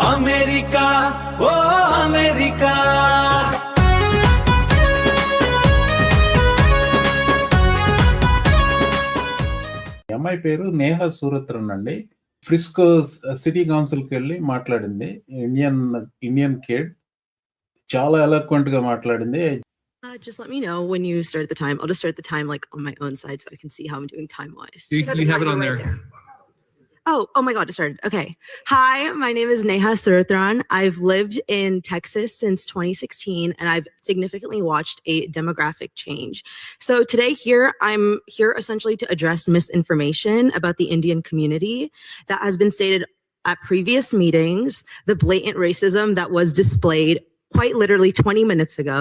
America ఓ America అమ్మాయి పేరు నేహా సూరత్రన్ అండి. ఫ్రిస్కో సిటీ కౌన్సిల్కి వెళ్ళి మాట్లాడింది. ఇండియన్ కిడ్ చాలా ఎలక్వెంట్ గా మాట్లాడింది. Just let me know when you start the time. I'll just start the time like on my own side so I can see how I'm doing time wise. You have it on there. Oh my God, it started. Okay. Hi, my name is Neha Surathran. I've lived in Texas since 2016 and I've significantly watched a demographic change. So today I'm here essentially to address misinformation about the Indian community that has been stated at previous meetings, the blatant racism that was displayed quite literally 20 minutes ago.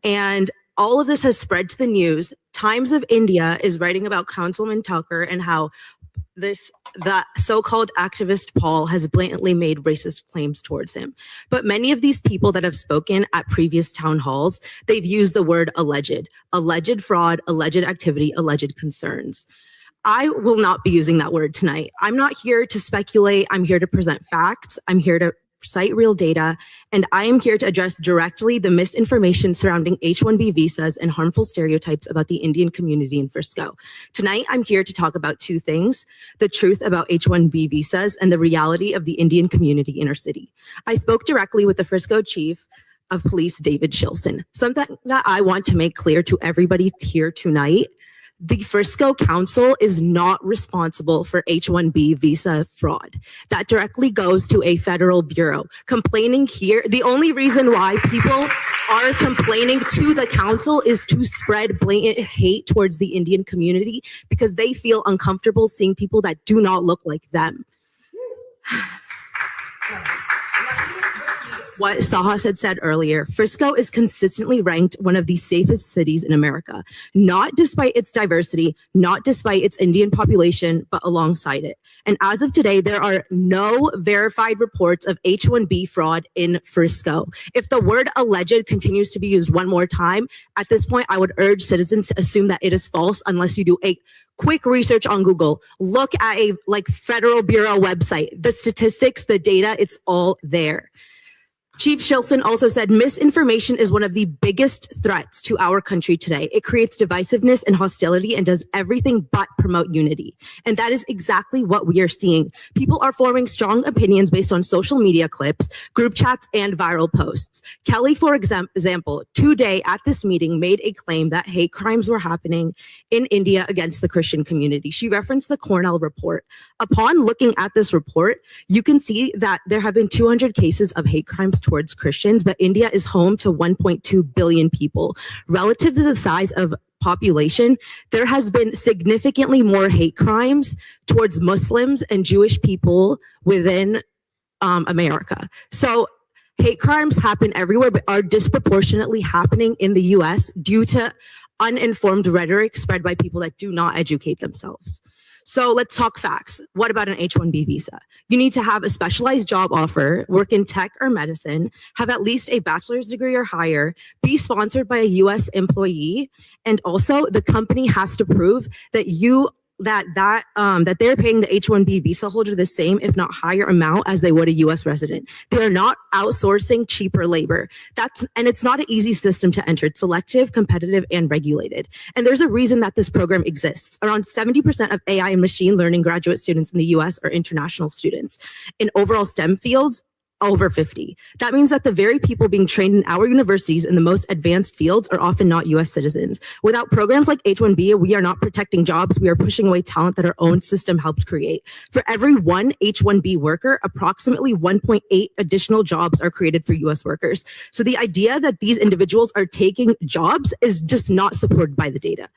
And all of this has spread to the news. Times of India is writing about Councilman Tucker and how the so-called activist Paul has blatantly made racist claims towards him. But many of these people that have spoken at previous town halls, they've used the word alleged fraud, alleged activity, alleged concerns. I will not be using that word tonight. I'm not here to speculate. I'm here to present facts. I'm here to cite real data, and I am here to address directly the misinformation surrounding H-1B visas and harmful stereotypes about the Indian community in Frisco. Tonight, I'm here to talk about two things: the truth about H-1B visas and the reality of the Indian community in our city. I spoke directly with the Frisco Chief of Police, David Shilson. Something that I want to make clear to everybody here tonight: the Frisco Council is not responsible for H-1B visa fraud. That directly goes to a federal bureau. Complaining here, the only reason why people are complaining to the council is to spread blatant hate towards the Indian community because they feel uncomfortable seeing people that do not look like them. What Sahas had said earlier, Frisco is consistently ranked one of the safest cities in America, not despite its diversity, not despite its Indian population, but alongside it. And as of today, there are no verified reports of H-1B fraud in Frisco. If the word alleged continues to be used one more time, at this point, I would urge citizens to assume that it is false unless you do a quick research on Google. Look at a Federal Bureau website. The statistics, the data, it's all there. Chief Shilson also said misinformation is one of the biggest threats to our country today. It creates divisiveness and hostility and does everything but promote unity. And that is exactly what we are seeing. People are forming strong opinions based on social media clips, group chats, and viral posts. Kelly, for example, today at this meeting made a claim that hate crimes were happening in India against the Christian community. She referenced the Cornell report. Upon looking at this report, you can see that there have been 200 cases of hate crimes towards Christians, but India is home to 1.2 billion people. Relative to the size of population, there has been significantly more hate crimes towards Muslims and Jewish people within America. So hate crimes happen everywhere, but are disproportionately happening in the US due to uninformed rhetoric spread by people that do not educate themselves. So let's talk facts. What about an H-1B visa? You need to have a specialized job offer, work in tech or medicine, have at least a bachelor's degree or higher, be sponsored by a US employee, and also the company has to prove that that they're paying the H-1B visa holder the same, if not higher amount as they would a US resident. They are not outsourcing cheaper labor. And it's not an easy system to enter. It's selective, competitive, and regulated. And there's a reason that this program exists. Around 70% of AI and machine learning graduate students in the US are international students. In overall STEM fields, over 50. That means that the very people being trained in our universities in the most advanced fields are often not US citizens. Without programs like H-1B, we are not protecting jobs. We are pushing away talent that our own system helped create. For every one H-1B worker, approximately 1.8 additional jobs are created for US workers. So the idea that these individuals are taking jobs is just not supported by the data.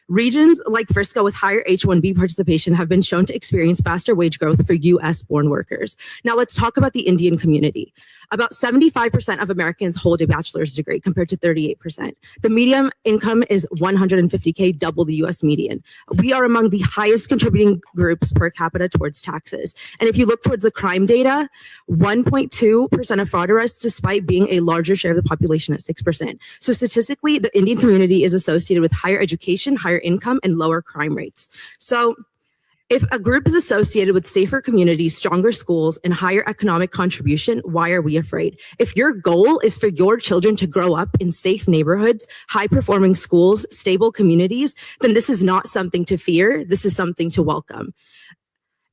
Regions like Frisco with higher H-1B participation have been shown to experience faster wage growth for US-born workers. Now let's talk about the Indian community. About 75% of Americans hold a bachelor's degree compared to 38%. The median income is $150K, double the US median. We are among the highest contributing groups per capita towards taxes. And if you look towards the crime data, 1.2% of fraud arrests despite being a larger share of the population at 6%. So statistically, the Indian community is associated with higher education, higher income, and lower crime rates. So If a group is associated with safer communities, stronger schools, and higher economic contribution, why are we afraid? If your goal is for your children to grow up in safe neighborhoods, high-performing schools, stable communities, then this is not something to fear. This is something to welcome.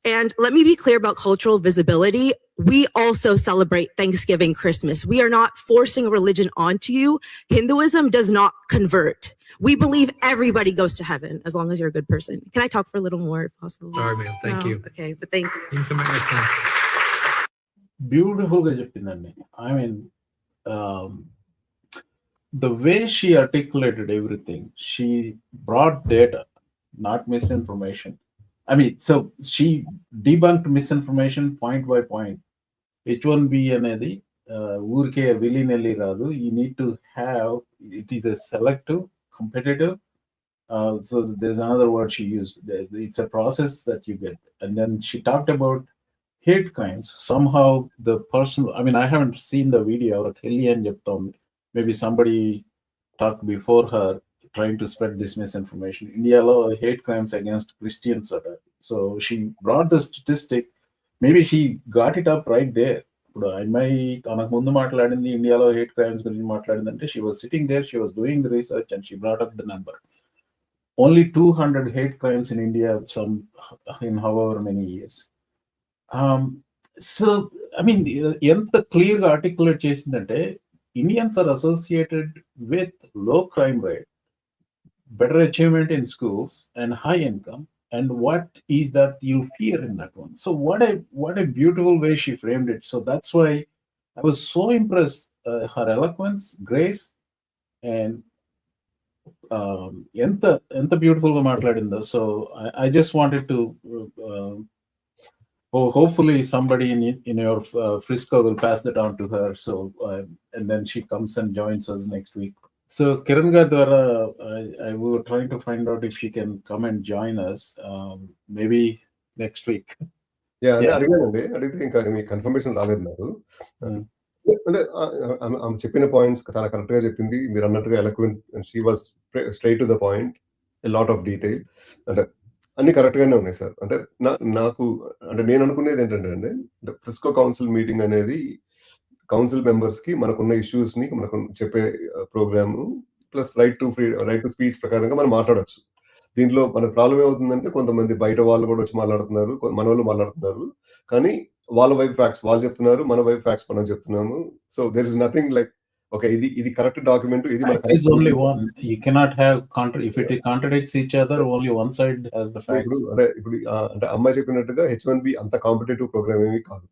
And let me be clear about cultural visibility. We also celebrate Thanksgiving, Christmas. We are not forcing a religion onto you. Hinduism does not convert. We believe everybody goes to heaven as long as you're a good person. Can I talk for a little more if possible? Sorry, ma'am. Thank No? you. Okay, but thank you. You can come back next time. Beautiful గా చెప్పిందండి. I mean the way she articulated everything, she brought data, not misinformation. I mean, so she debunked misinformation point by point. H1B అనేది ఊరికే willy-nilly రాదు. You need to have, it is a selective, competitive. So there's another word she used. It's a process that you get. And then she talked about hate crimes. Somehow the person, I mean, I haven't seen the video, or Kelly and Japtom, maybe somebody talked before her trying to spread this misinformation. India law hate crimes against Christians. So she brought the statistic. Maybe she got it up right there. ఇప్పుడు అమ్మాయి తనకు ముందు మాట్లాడింది ఇండియాలో hate crimes గురించి మాట్లాడిందంటే she was sitting there, she was doing the research and she brought up the number. Only 200 hate crimes in India, some in however many years. So, I mean, ఎంత క్లియర్గా ఆర్టికులేట్ చేసిందంటే Indians are associated with low crime rate, better achievement in schools, and high income. And what is that you fear in that one? So what a beautiful way she framed it. So that's why I was so impressed. Her eloquence, grace, and ఎంత beautiful గా మాట్లాడిందో. సో I just wanted to hopefully somebody in your Frisco will pass that on to her. So and then she comes and joins us next week. So Kiran garu ద్వారా I were trying to find out if she can come and join us maybe next week. అంటే అడిగానండి, అడిగితే ఇంకా మీ confirmation రాలేదు నాకు. అంటే ఆమె చెప్పిన పాయింట్స్ చాలా కరెక్ట్ గా చెప్పింది. మీరు అన్నట్టుగా eloquent, she was straight to the point, a lot of detail. అంటే అన్ని కరెక్ట్ గానే ఉన్నాయి సార్. అంటే నాకు అంటే నేను అనుకునేది ఏంటంటే అండి, ఫ్రిస్కో కౌన్సిల్ మీటింగ్ అనేది కౌన్సిల్ మెంబర్స్ కి మనకున్న ఇష్యూస్ ని మనకు చెప్పే program, plus right to speech ప్రకారంగా మనం మాట్లాడొచ్చు. దీంట్లో మన ప్రాబ్లం ఏమవుతుందంటే కొంతమంది బయట వాళ్ళు కూడా వచ్చి మాట్లాడుతున్నారు, మన వాళ్ళు మాట్లాడుతున్నారు, కానీ వాళ్ళ వైపు ఫ్యాక్ట్స్ వాళ్ళు చెప్తున్నారు, మన వైపు ఫ్యాక్ట్స్ మనం చెప్తున్నాము. So there is nothing like okay ఇది కరెక్ట్ డాక్యుమెంట్, ఇది మన There is only one. You cannot have if it contradicts each other, only one side has the facts. ఇప్పుడు అంటే అమ్మాయి చెప్పినట్టుగా H1B అంత కాంపిటేటివ్ ప్రోగ్రామ్ ఏమీ కాదు.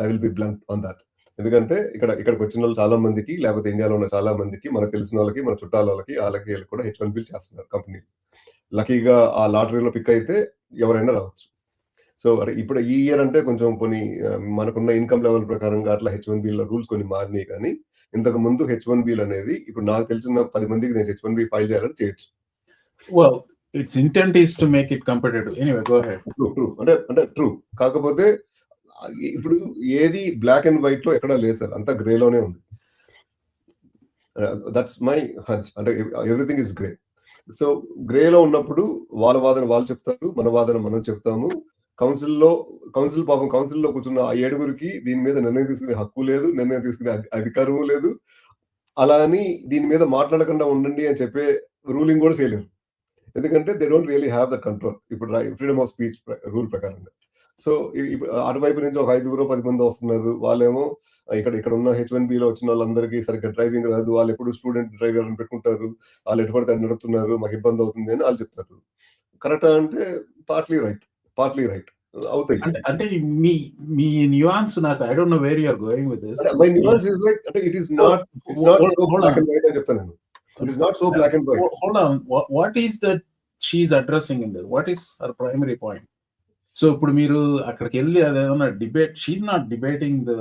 I will be blunt on that. ఎందుకంటే ఇక్కడికి వచ్చిన వాళ్ళు చాలా మందికి, లేకపోతే ఇండియాలో ఉన్న చాలా మందికి, మనకు తెలిసిన వాళ్ళకి, మన చుట్టాల వాళ్ళకి కూడా H1B చేస్తున్నారు కంపెనీలు. లక్కీగా ఆ లాటరీలో పిక్ అయితే ఎవరైనా రావచ్చు. సో ఇప్పుడు ఈ ఇయర్ అంటే కొంచెం కొన్ని మనకున్న ఇన్కమ్ లెవెల్ ప్రకారంగా అట్లా H1B రూల్స్ కొన్ని మారినాయి, కానీ ఇంతకు ముందు H1B అనేది ఇప్పుడు నాకు తెలిసిన 10 మందికి నేను H1B ఫైల్ చేయాలని చేయొచ్చు. Well, its intent is to make it competitive. Anyway, go ahead. True అంటే ట్రూ. కాకపోతే ఇప్పుడు ఏది బ్లాక్ అండ్ వైట్ లో ఎక్కడా లేదు సార్, అంతా గ్రేలోనే ఉంది. That's my hunch. అంటే ఎవ్రీథింగ్ ఇస్ గ్రే. సో గ్రేలో ఉన్నప్పుడు వాళ్ళ వాదన వాళ్ళు చెప్తారు, మన వాదన మనం చెప్తాము. కౌన్సిల్లో కూర్చున్న ఆ 7గురికి దీని మీద నిర్ణయం తీసుకునే హక్కు లేదు, నిర్ణయం తీసుకునే అధికారము లేదు. అలా అని దీని మీద మాట్లాడకుండా ఉండండి అని చెప్పే రూలింగ్ కూడా చేయలేరు, ఎందుకంటే they don't really have the control ఇప్పుడు ఫ్రీడమ్ ఆఫ్ స్పీచ్ రూల్ ప్రకారంగా. సో అటువైపు నుంచి ఒక 5-10 మంది వస్తున్నారు, వాళ్ళేమో ఇక్కడ ఉన్న H1Bలో వచ్చిన వాళ్ళందరికీ సరిగ్గా డ్రైవింగ్ రాదు, వాళ్ళు ఎప్పుడు స్టూడెంట్ డ్రైవర్ అని పెట్టుకుంటారు, వాళ్ళు ఎటు పడితే నడుపుతున్నారు, మాకు ఇబ్బంది అవుతుంది అని వాళ్ళు చెప్తారు. కరెక్టా అంటే పార్ట్లీ రైట్ అవుతాయి. అంటే మీ న్యూయాన్స్ నాకు I don't know where you are going with this. My nuance is like అంటే it is not so black and white అని చెప్తాను నేను. It is not so black and white. Hold on, what is that she is addressing in there? What is her primary point? సో ఇప్పుడు మీరు అక్కడికి వెళ్ళి అదేమన్నా debate, she's not debating the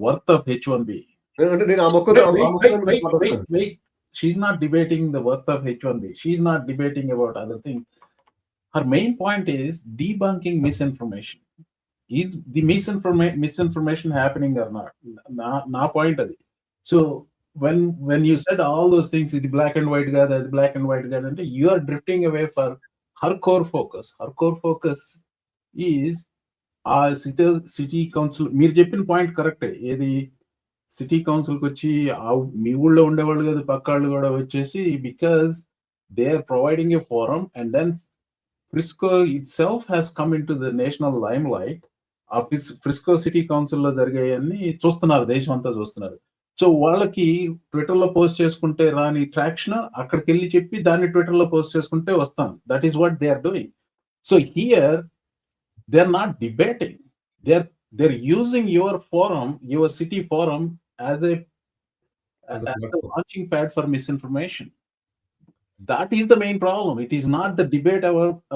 worth of H1B. అంటే నేను ఆ wait, she's not debating the worth of H1B. She's not debating about other things. Her main point is debunking misinformation. Is the misinformation happening or not? Na point adi. So when you said all those things, ఇది black and white గా, అది black and white గా, అంటే you are drifting away for her core focus is ఆ city council మీరు చెప్పిన point కరెక్టే. ఏది సిటీ కౌన్సిల్కి వచ్చి మీ ఊళ్ళో ఉండేవాళ్ళు కదా పక్క వాళ్ళు కూడా వచ్చేసి because they are providing a forum and then Frisco itself has come into the national limelight. ఆ ఫ్రిస్కో సిటీ కౌన్సిల్లో జరిగాయని చూస్తున్నారు, దేశం అంతా చూస్తున్నారు. సో వాళ్ళకి ట్విట్టర్లో పోస్ట్ చేసుకుంటే రాని ట్రాక్షన్ అక్కడికి వెళ్ళి చెప్పి దాన్ని ట్విట్టర్లో పోస్ట్ చేసుకుంటే వస్తాం. That is what they are doing. So here they're not debating, they're using your forum, your city forum as a launching pad for misinformation. That is the main problem. It is not the debate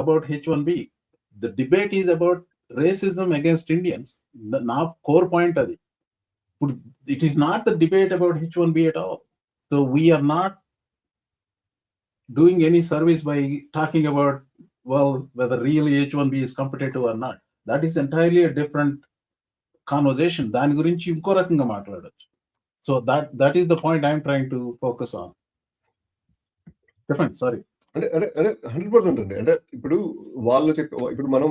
about H1B. The debate is about racism against Indians. Now core point adi. It is not the debate about H1B at all. So we are not doing any service by talking about whether really H1B is competitive or not. That is entirely a different conversation. దాని గురించి ఇంకో రకంగా మాట్లాడొచ్చు. So that is the point I'm trying to focus on. Different, sorry. అంటే 100% అండి. అంటే ఇప్పుడు వాళ్ళు ఇప్పుడు మన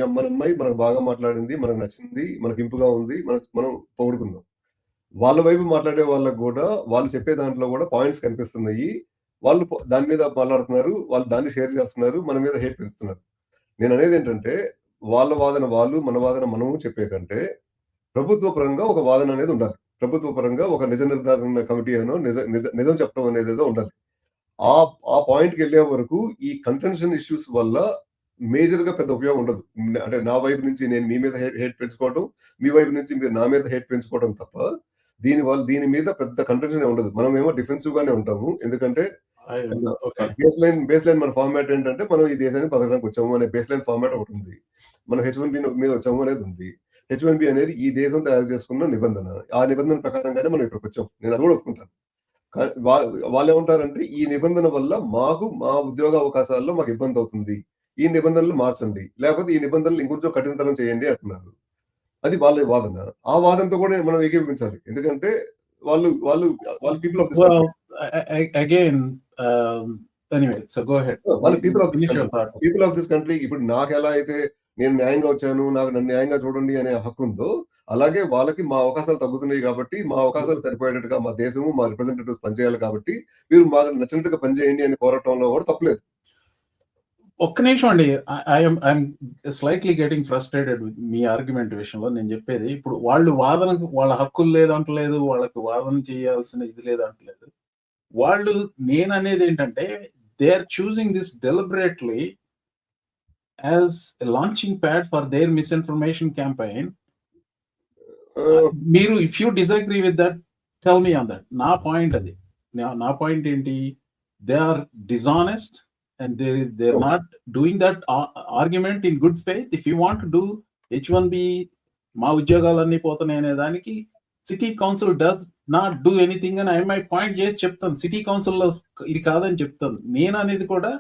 అమ్మాయి మనకు బాగా మాట్లాడింది, మనకు నచ్చింది, మనకి ఇంపుగా ఉంది, మనం పొగుడుకుందాం. వాళ్ళ వైపు మాట్లాడే వాళ్ళకు కూడా వాళ్ళు చెప్పే దాంట్లో కూడా పాయింట్స్ కనిపిస్తున్నాయి. వాళ్ళు దాని మీద మాట్లాడుతున్నారు, వాళ్ళు దాన్ని షేర్ చేస్తున్నారు, మన మీద హేట్ పెంచుతున్నారు. నేను అనేది ఏంటంటే వాళ్ళ వాదన వాళ్ళు, మన వాదన మనము చెప్పే కంటే ప్రభుత్వ పరంగా ఒక వాదన అనేది ఉండాలి. ప్రభుత్వ పరంగా ఒక నిజ నిర్ధారణ కమిటీ అనో నిజం చెప్పడం అనేది ఏదో ఉండాలి. ఆ పాయింట్కి వెళ్ళే వరకు ఈ కంటెన్షన్ ఇష్యూస్ వల్ల మేజర్ గా పెద్ద ఉపయోగం ఉండదు. అంటే నా వైపు నుంచి నేను మీ మీద హేట్ పెంచుకోవడం, మీ వైపు నుంచి మీరు నా మీద హేట్ పెంచుకోవడం తప్ప దీని మీద పెద్ద కంటెన్షన్ ఉండదు. మనం ఏమో డిఫెన్సివ్ గానే ఉంటాము. ఎందుకంటే బేస్ లైన్ మన ఫార్మాట్ ఏంటంటే మనం ఈ దేశాన్ని బతకడానికి వచ్చాము అనే బేస్ లైన్ ఫార్మాట్ ఒకటి ఉంది. మనం H1B మీద వచ్చాము అనేది ఉంది. H1B అనేది ఈ దేశం తయారు చేసుకున్న నిబంధన. ఆ నిబంధన ప్రకారంగానే మనం ఇక్కడికి వచ్చాం. నేను అది కూడా ఒప్పుకుంటాను. కానీ వాళ్ళు ఏమంటారంటే ఈ నిబంధన వల్ల మా ఉద్యోగ అవకాశాల్లో మాకు ఇబ్బంది అవుతుంది, ఈ నిబంధనలు మార్చండి, లేకపోతే ఈ నిబంధనలు ఇంకొంచెం కఠినతరం చేయండి అంటున్నారు. అది వాళ్ళ వాదన. ఆ వాదనతో కూడా మనం ఏకీభవించాలి. ఎందుకంటే వాళ్ళు people of this again anyway, so go ahead. వాళ్ళు పీపుల్ ఆఫ్ దిస్ కంట్రీ. ఇప్పుడు నాకు ఎలా అయితే నేను న్యాయంగా వచ్చాను, నన్ను న్యాయంగా చూడండి అనే హక్కు ఉందో, అలాగే వాళ్ళకి మా అవకాశాలు తగ్గుతున్నాయి కాబట్టి మా అవకాశాలు సరిపోయేటట్టుగా మా దేశము, మా రిప్రజెంటేటివ్స్ పనిచేయాలి కాబట్టి మీరు మాకు నచ్చినట్టుగా పనిచేయండి అని కోరటంలో కూడా తప్పలేదు. ఒక్క నిమిషం అండి. I'm slightly getting frustrated me argument విషయంలో. నేను చెప్పేది ఇప్పుడు వాళ్ళ హక్కులు లేదంటలేదు, వాళ్ళకి వాదన చేయాల్సిన ఇది లేదంటలేదు. వాళ్ళు నేను అనేది ఏంటంటే they are choosing this deliberately as launching pad for their misinformation campaign. మీరు if you disagree with that tell me on that. నా పాయింట్ అది. నా పాయింట్ ఏంటి, they are dishonest and they're not doing that argument in good faith. If you want to do H1B మా ఉద్యోగాలన్నీ పోతున్నాయి అనే దానికి city council does not do anything అని my point చేసి చెప్తాను. సిటీ కౌన్సిల్లో ఇది కాదని చెప్తాను. నేను అనేది కూడా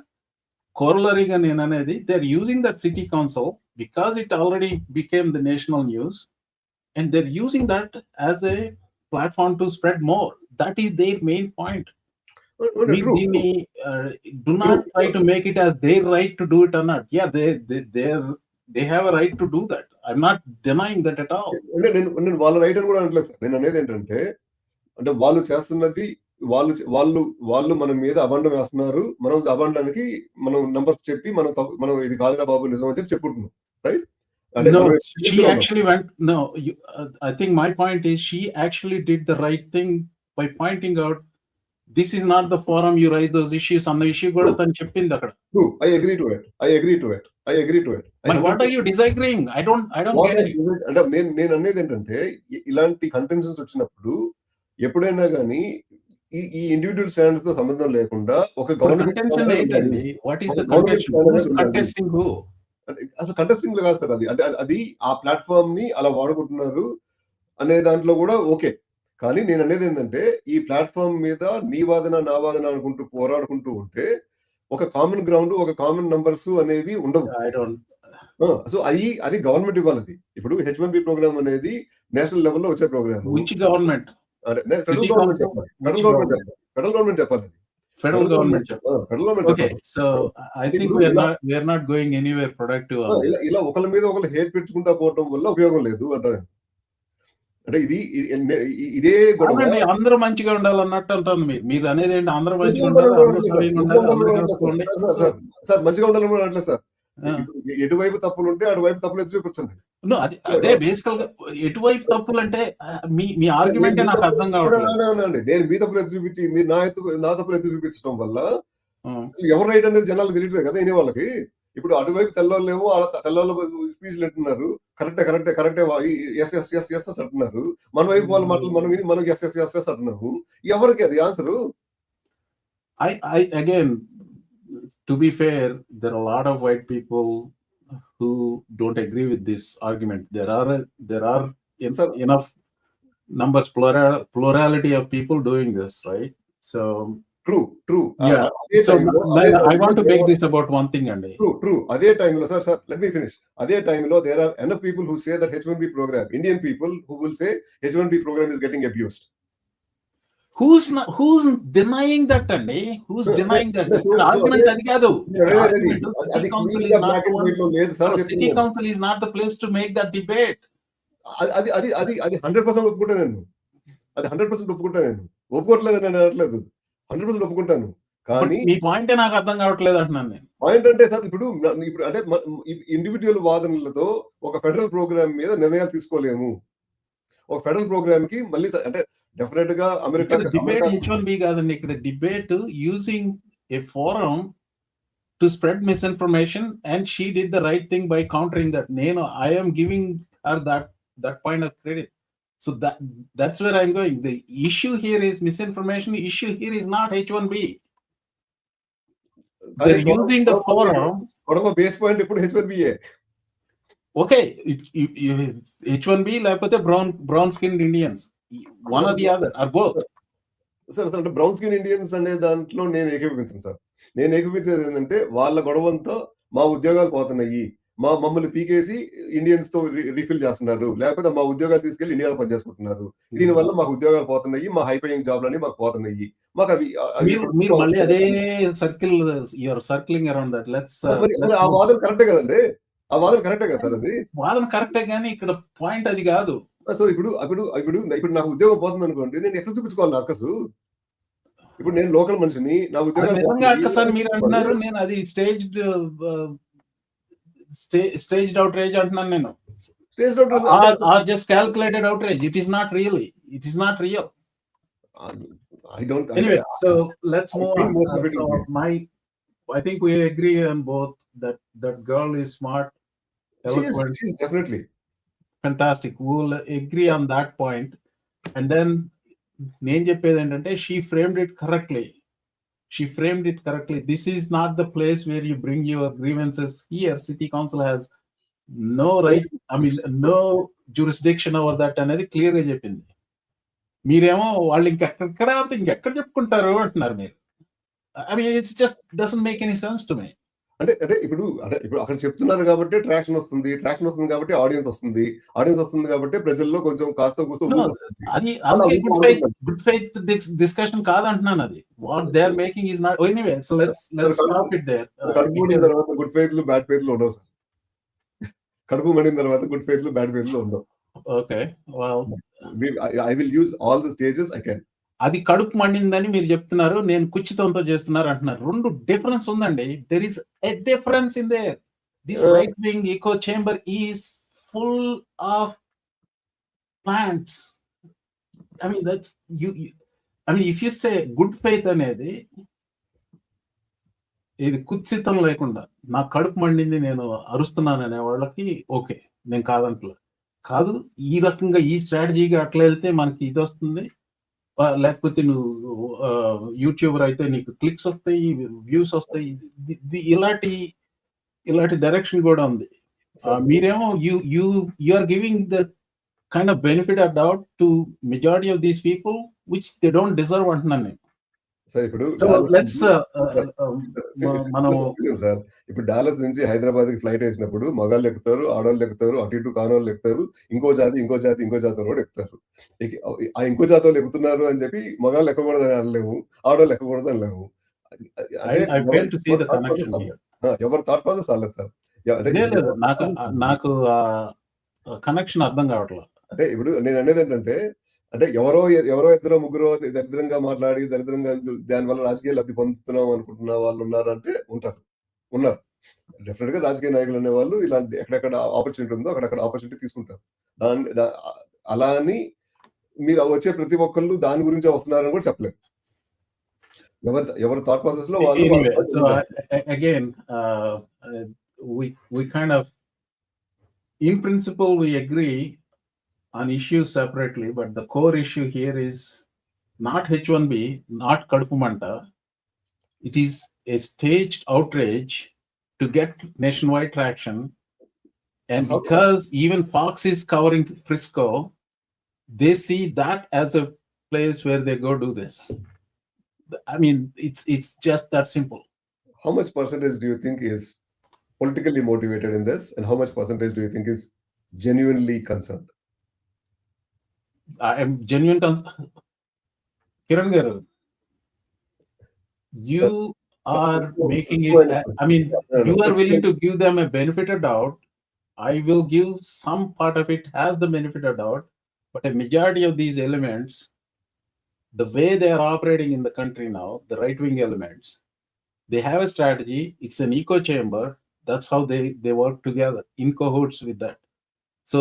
కోరలరీగా నేను అనేది they are using that city council because it already became the national news and they are using that as a platform to spread more. That is their main point. Do not try to make it as their right to do it or not. Yeah, they have a right to do that. I'm not denying that at all. నేను వాళ్ళ right అని కూడా అనట్లేదు sir. నేను అనేది ఏంటంటే అంటే వాళ్ళు చేస్తున్నది వాళ్ళు మన మీద అబండం వేస్తున్నారు. మనం అబండానికి మనం నంబర్స్ చెప్పి మనం ఇది కాదురా బాబు నిజం అని చెప్పుకుంటున్నాం. Right? No, she actually went. No, I think my point is she actually did the right thing by pointing out this is not the forum you raise those issues. On the issue కూడా తను చెప్పింది అక్కడ. True, I agree to it. But what are you disagreeing? I don't get it. అంటే నేను అనేది ఏంటంటే ఇలాంటి contentions వచ్చినప్పుడు ఎప్పుడైనా కానీ ఈ ఇండివిడ్యువల్ స్టాండ్స్ తో సంబంధం లేకుండా ఒక గవర్నమెంట్ కంటెన్షన్ ఏంటండి? What is the contention? అసలు కంటెస్టింగ్ కాదు సార్. అది అంటే అది ఆ ప్లాట్ఫామ్ ని అలా వాడుకుంటున్నారు అనే దాంట్లో కూడా ఓకే. కానీ నేను అనేది ఏంటంటే ఈ ప్లాట్ఫామ్ మీద నీ వాదన నా వాదన అనుకుంటూ పోరాడుకుంటూ ఉంటే ఒక కామన్ గ్రౌండ్, ఒక కామన్ నంబర్స్ అనేవి ఉండవు. సో అది గవర్నమెంట్ ఇవ్వాలి. అది ఇప్పుడు H1B ప్రోగ్రామ్ అనేది నేషనల్ లెవెల్లో వచ్చే program. Which government? Federal government చెప్పాలి. అది ఫెడరల్ గవర్నమెంట్ చెప్తారు. ఫెడరల్ గవర్నమెంట్ ఓకే, చెప్పాలి. సో ఐ థింక్ ఇప్పుడు ఇలా we are not going anywhere productive on ఇలా దిస్. ఇలా ఒకళ్ళ మీద ఒకళ్ళు హేట్ పెంచుకుంటా పోవటం వల్ల ఉపయోగం లేదు అంటారు. అంటే ఇదే గొడవ అవునండి, అందరూ మంచిగా ఉండాలన్నట్టు అంటుంది. మీరు అనేది ఏంటి? అందరూ మంచిగా ఉండాలి, అందరూ సవ్యంగా ఉండాలి, అందరూ కలుసుకోండి. సార్ మంచిగా ఉండాలని కూడా అనట్లేదు సార్. ఆ. ఎటువైపు తప్పులు ఉంటే అటువైపు తప్పులు ఎత్తి చూపించండి. No, అదే బేసికల్ గా ఎటువైపు తప్పులు అంటే మీ ఆర్గ్యుమెంటే నాకు అర్థం కావట్లేదు. అవునండి, నేను మీ తప్పులు ఎత్తి చూపించి మీరు నా తప్పులు ఎత్తి చూపించడం వల్ల ఆ. అసలు ఎవరు రైట్ అనేది జనాలు తెలియట్లేదు కదా వినే వాళ్ళకి. ఇప్పుడు అటువైపు తెల్లవాళ్ళేమో తెల్లవాళ్ళ స్పీచ్లు అంటున్నారు, కరెక్టే yes yes yes yes yes అంటున్నారు. మన వైపు వాళ్ళ మాటలు మనం విని మనం ఎస్ ఎస్ ఎస్ ఎస్ అంటున్నాము. ఎవరికి అది answer? I again, to be fair, there are a lot of white people who don't agree with this argument. There are Sir. enough numbers, plurality of people doing this, right? So true. yeah. So I want to make this about one thing, Andy. True. అదే టైంలో sir let me finish. అదే టైంలో there are enough people who say that H1B program, Indian people who will say H1B program is getting abused. Who's denying that, Andy? Who's denying that? Argument అది కాదు. City council is not the one. City council is not the place to make that debate. అది 100% ఒప్పుకుంటా నేను. అది 100% ఒప్పుకుంటా నేను. ఒప్పుకోవట్లేదు నేను అనట్లేదు. 100% ఒప్పుకుంటాను. కానీ మీ పాయింట్ నాకు అర్థం కావట్లేదు అంటున్నాను నేను. పాయింట్ అంటే సార్ ఇప్పుడు అంటే ఇండివిడ్యువల్ వాదనలతో ఒక ఫెడరల్ ప్రోగ్రామ్ మీద నిర్ణయాలు తీసుకోలేము. ఒక ఫెడరల్ ప్రోగ్రామ్ కి మళ్ళీ అంటే డెఫినెట్ గా అమెరికా డిబేట్ H1B కాదండి. ఇక్కడ debate using a forum to spread misinformation and she did the right thing by countering that. నేను I'm giving her that point of credit. So that's where I'm going. The issue here is misinformation. The issue here is not H1B. They're using the forum. గొడవ base point ఇప్పుడు H1B. Okay, H1B లేకపోతే brown skinned Indians. One or the other or both. Sir అంటే brown skin Indians అనే దాంట్లో నేను ఏకీభవించను sir. నేను ఏకీభవించేది ఏంటంటే వాళ్ళ గొడవంతో మా ఉద్యోగాలు పోతున్నాయి, మమ్మల్ని పీకేసి ఇండియన్స్ తో రీఫిల్ చేస్తున్నారు, లేకపోతే మా ఉద్యోగాలు తీసుకెళ్లి ఇండియాలో పనిచేసుకుంటున్నారు. దీనివల్ల మాకు ఉద్యోగాలు పోతున్నాయి, మా హై పేయింగ్ జాబ్లని మాకు పోతున్నాయి. మాకు మీరు మళ్ళీ అదే circle you're circling around that. Let's ఆ వాదన కరెక్టే కదండి. ఆ వాదన కరెక్టే కదా సార్. అది వాదన కరెక్టే కానీ ఇక్కడ పాయింట్ అది కాదు. సో ఇప్పుడు నాకు ఉద్యోగం పోతుంది అనుకోండి, నేను ఎక్కడ చూపించుకోవాలి అక్కసు? ఇప్పుడు నేను లోకల్ మనిషిని, నా ఉద్యోగం అక్కసారి మీరు అంటున్నారు, నేను అది staged outrage అంటున్నాను నేను. Staged outrage or just calculated outrage. It is not really. It is not real. I don't. Anyway, so let's move on. So I think we agree on both that girl is smart, eloquent. She's definitely fantastic. We'll agree on that point. And then నేను చెప్పేది ఏంటంటే she framed it correctly. This is not the place where you bring your grievances here. City council has no right, no jurisdiction over that అనేది clear గా చెప్పింది. మీరేమో వాళ్ళు ఇంకెక్కడ చెప్పుకుంటారు అంటున్నారు మీరు. It just doesn't make any sense to me. అంటే ఇప్పుడు అక్కడ చెప్తున్నారు కాబట్టి ట్రాక్షన్ వస్తుంది కాబట్టి ఆడియన్స్ వస్తుంది కాబట్టి ప్రజల్లో కొంచెం కాస్త అది గుడ్ ఫెయిత్ డిస్కషన్ కాదంటున్నాను. అది what they are making is not. Anyway, so let's stop it there. కడుపు మండిన తర్వాత గుడ్ ఫెయిత్లు బ్యాడ్ ఫెయిత్లు ఉండవు సార్. కడుపు మండిన తర్వాత గుడ్ ఫెయిత్లు బ్యాడ్ ఫెయిత్లు ఉండవు. Okay, well I will use all the stages I can. అది కడుపు మండిందని మీరు చెప్తున్నారు, నేను కుచితంతో చేస్తున్నారు అంటున్నారు. రెండు డిఫరెన్స్ ఉందండి. There is a difference in there. This right wing echo chamber is full of plants. that's you if you say good faith అనేది ఇది కుత్సితం లేకుండా నా కడుపు మండింది నేను అరుస్తున్నాను అనే వాళ్ళకి ఓకే, నేను కాదు. ఈ రకంగా ఈ స్ట్రాటజీగా అట్లా వెళ్తే మనకి ఇది వస్తుంది. లేకపోతే నువ్వు యూట్యూబర్ అయితే నీకు క్లిక్స్ వస్తాయి, వ్యూస్ వస్తాయి. ఇలాంటి డైరెక్షన్ కూడా ఉంది. మీరేమో you are giving the kind of benefit of doubt to majority of these people which they don't deserve అంటున్నాను నేను. సార్ ఇప్పుడు సార్ ఇప్పుడు డాలస్ నుంచి హైదరాబాద్ కి ఫ్లైట్ వేసినప్పుడు మగాళ్ళు ఎక్కుతారు, ఆడవాళ్ళు ఎక్కుతారు, అటు ఇటు కానోళ్ళు ఎక్కుతారు, ఇంకో జాతి కూడా ఎక్కుతారు. ఆ ఇంకో జాతి వాళ్ళు ఎక్కుతున్నారు అని చెప్పి మగాళ్ళు ఎక్కకూడదని అనలేము, ఆడవాళ్ళు ఎక్కకూడదు అనలేము. I fail to see the connection here. ఎవరు థాట్ ప్రాసెస్ రాలేదు సార్. లేదు నాకు కనెక్షన్ అర్థం కావట్లేదు. అంటే ఇప్పుడు నేను అనేది ఏంటంటే, అంటే ఎవరో ఇద్దరో ముగ్గురో దరిద్రంగా మాట్లాడి దరిద్రంగా దానివల్ల రాజకీయ లబ్ధి పొందుతున్నాం అనుకుంటున్న వాళ్ళు ఉన్నారంటే ఉన్నారు. డెఫినెట్ గా రాజకీయ నాయకులు అనేవాళ్ళు ఇలాంటి ఎక్కడెక్కడ ఆపర్చునిటీ ఉందో అక్కడక్కడ ఆపర్చునిటీ తీసుకుంటారు. అలా అని మీరు వచ్చే ప్రతి ఒక్కళ్ళు దాని గురించి వస్తున్నారని కూడా చెప్పలేము. ఎవరి థాట్ ప్రాసెస్ లో వాళ్ళు Anyway, so again, we kind of, in principle, we agree on issues separately, but the core issue here is not H1B, not Kadupumanta. It is a staged outrage to get nationwide traction. And because even Fox is covering Frisco, they see that as a place where they go do this. I mean, it's just that simple. How much percentage do you think is politically motivated in this, and how much percentage do you think is genuinely concerned? I am genuine. Kiran Garu, you are making it. I mean, you are willing to give them a benefit of doubt. I will give some part of it as the benefit of doubt, but a majority of these elements, the way they are operating in the country now, the right-wing elements, they have a strategy. It's an echo chamber. That's how they work together in cahoots with that. So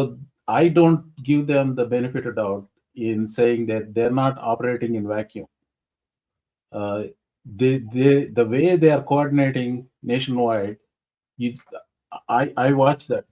I don't give them the benefit of doubt in saying that they're not operating in vacuum. The way they are coordinating nationwide, I watch that.